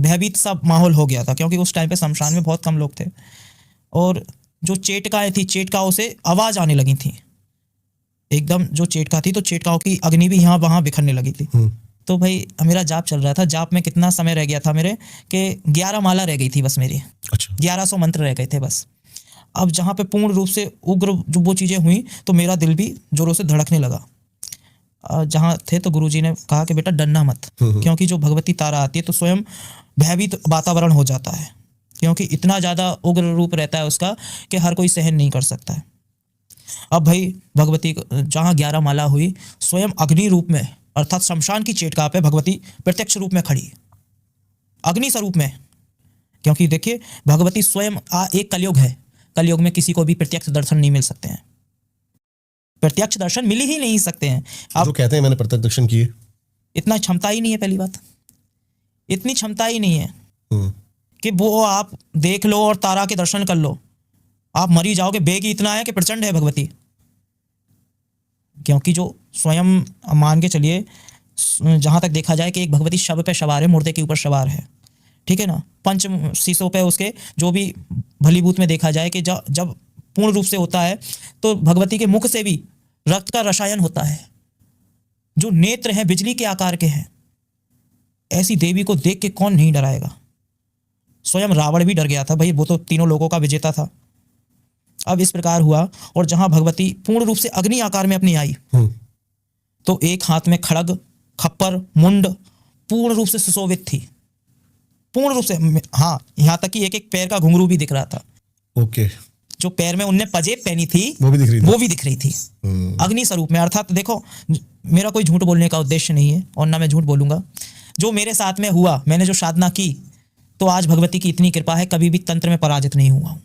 भयभीत सा माहौल हो गया था, क्योंकि उस टाइम पे शमशान में बहुत कम लोग थे। और जो चेटकाएँ थी, चेटकाओं से आवाज़ आने लगी थी एकदम। जो चेटका थी तो चेटकाओं की अग्नि भी यहाँ वहाँ बिखरने लगी थी। तो भाई मेरा जाप चल रहा था। जाप में कितना समय रह गया था मेरे कि 11 माला रह गई थी बस मेरी। अच्छा। 1100 मंत्र रह गए थे बस। अब जहाँ पे पूर्ण रूप से उग्र जो वो चीज़ें हुई तो मेरा दिल भी जोरों से धड़कने लगा। जहाँ थे तो गुरुजी ने कहा कि बेटा डरना मत, क्योंकि जो भगवती तारा आती है तो स्वयं भयभीत वातावरण हो जाता है, क्योंकि इतना ज़्यादा उग्र रूप रहता है उसका कि हर कोई सहन नहीं कर सकता है। अब भाई भगवती जहाँ 11 माला हुई, स्वयं अग्नि रूप में अर्थात शमशान की चेटका पे भगवती प्रत्यक्ष रूप में खड़ी, अग्नि स्वरूप में। क्योंकि देखिए भगवती स्वयं एक कलयुग है, कलयुग में किसी को भी प्रत्यक्ष दर्शन नहीं मिल सकते हैं, प्रत्यक्ष दर्शन मिल ही नहीं सकते हैं। आप जो कहते हैं मैंने प्रत्यक्ष दर्शन किए, इतना क्षमता ही नहीं है, पहली बात इतनी क्षमता ही नहीं है कि वो आप देख लो और तारा के दर्शन कर लो, आप मरी जाओगे। बेग ही इतना है कि प्रचंड है भगवती। क्योंकि जो स्वयं मान के चलिए, जहाँ तक देखा जाए कि एक भगवती शव पे सवार है, मुर्दे के ऊपर सवार है, ठीक है ना। पंच शीशों पे उसके जो भी भलीभूत में देखा जाए कि जब पूर्ण रूप से होता है तो भगवती के मुख से भी रक्त का रसायन होता है, जो नेत्र हैं बिजली के आकार के हैं। ऐसी देवी को देख के कौन नहीं डराएगा। स्वयं रावण भी डर गया था भाई, वो तो तीनों लोगों का विजेता था। अब इस प्रकार हुआ, और जहां भगवती पूर्ण रूप से अग्नि आकार में अपनी आई तो एक हाथ में खड़ग, खप्पर, मुंड पूर्ण रूप से सुशोभित थी, पूर्ण रूप से। हाँ, यहाँ तक कि एक एक पैर का घुंघरू भी दिख रहा था। ओके। जो पैर में उनने पजेब पहनी थी वो भी दिख रही थी, अग्नि स्वरूप में। अर्थात देखो, मेरा कोई झूठ बोलने का उद्देश्य नहीं है और ना मैं झूठ बोलूंगा। जो मेरे साथ में हुआ, मैंने जो साधना की, तो आज भगवती की इतनी कृपा है, कभी भी तंत्र में पराजित नहीं हुआ हूं।